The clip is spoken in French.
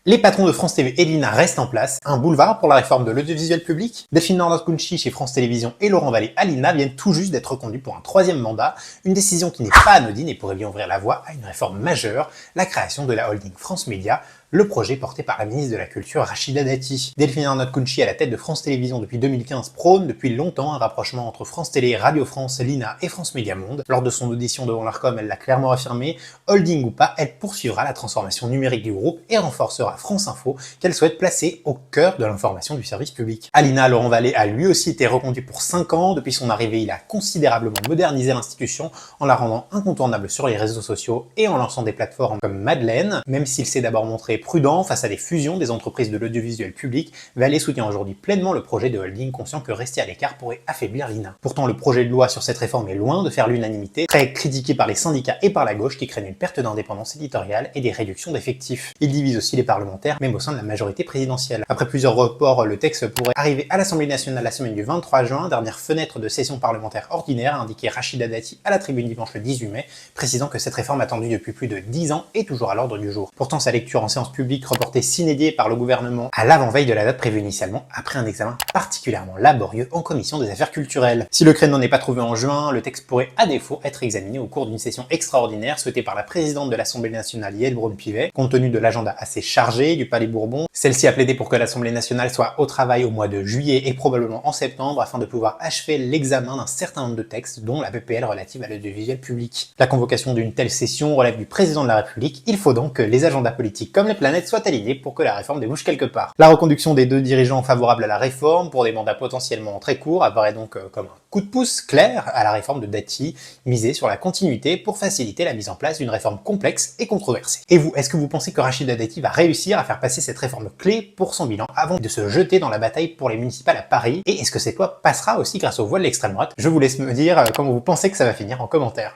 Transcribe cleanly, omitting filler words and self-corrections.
Les patrons de France TV et l'INA restent en place. Un boulevard pour la réforme de l'audiovisuel public. Delphine Nardot-Kounchi chez France Télévisions et Laurent Vallée à l'INA viennent tout juste d'être reconduits pour un troisième mandat. Une décision qui n'est pas anodine et pourrait bien ouvrir la voie à une réforme majeure, la création de la holding France Média, le projet porté par la ministre de la Culture Rachida Dati. Delphine Nardot-Kounchi à la tête de France Télévisions depuis 2015 prône depuis longtemps un rapprochement entre France Télé, Radio France, l'INA et France Média Monde. Lors de son audition devant l'Arcom, elle l'a clairement affirmé, holding ou pas, elle poursuivra la transformation numérique du groupe et renforcera France Info qu'elle souhaite placer au cœur de l'information du service public. À l'INA, Laurent Vallée a lui aussi été reconduit pour 5 ans. Depuis son arrivée, il a considérablement modernisé l'institution en la rendant incontournable sur les réseaux sociaux et en lançant des plateformes comme Madeleine. Même s'il s'est d'abord montré prudent face à des fusions des entreprises de l'audiovisuel public, Vallée soutient aujourd'hui pleinement le projet de holding, conscient que rester à l'écart pourrait affaiblir l'INA. Pourtant, le projet de loi sur cette réforme est loin de faire l'unanimité, très critiqué par les syndicats et par la gauche qui craignent une perte d'indépendance éditoriale et des réductions d'effectifs. Il divise aussi les parlementaires, même au sein de la majorité présidentielle. Après plusieurs reports, le texte pourrait arriver à l'Assemblée nationale la semaine du 23 juin, dernière fenêtre de session parlementaire ordinaire, a indiqué Rachida Dati à la tribune dimanche le 18 mai, précisant que cette réforme attendue depuis plus de 10 ans est toujours à l'ordre du jour. Pourtant, sa lecture en séance publique reportée sine die par le gouvernement à l'avant-veille de la date prévue initialement, après un examen particulièrement laborieux en commission des affaires culturelles. Si le créneau n'est pas trouvé en juin, le texte pourrait à défaut être examiné au cours d'une session extraordinaire souhaitée par la présidente de l'Assemblée nationale Yael Braun-Pivet. Compte tenu de l'agenda assez chargé du Palais Bourbon, celle-ci a plaidé pour que l'Assemblée nationale soit au travail au mois de juillet et probablement en septembre afin de pouvoir achever l'examen d'un certain nombre de textes, dont la PPL relative à l'audiovisuel public. La convocation d'une telle session relève du président de la République, il faut donc que les agendas politiques comme les planètes soient alignés pour que la réforme débouche quelque part. La reconduction des deux dirigeants favorables à la réforme pour des mandats potentiellement très courts apparaît donc comme un coup de pouce clair à la réforme de Dati, misée sur la continuité pour faciliter la mise en place d'une réforme complexe et controversée. Et vous, est-ce que vous pensez que Rachida Dati va réussir à faire passer cette réforme clé pour son bilan avant de se jeter dans la bataille pour les municipales à Paris? Et est-ce que cette loi passera aussi grâce aux voix de l'extrême droite? Je vous laisse me dire comment vous pensez que ça va finir en commentaire.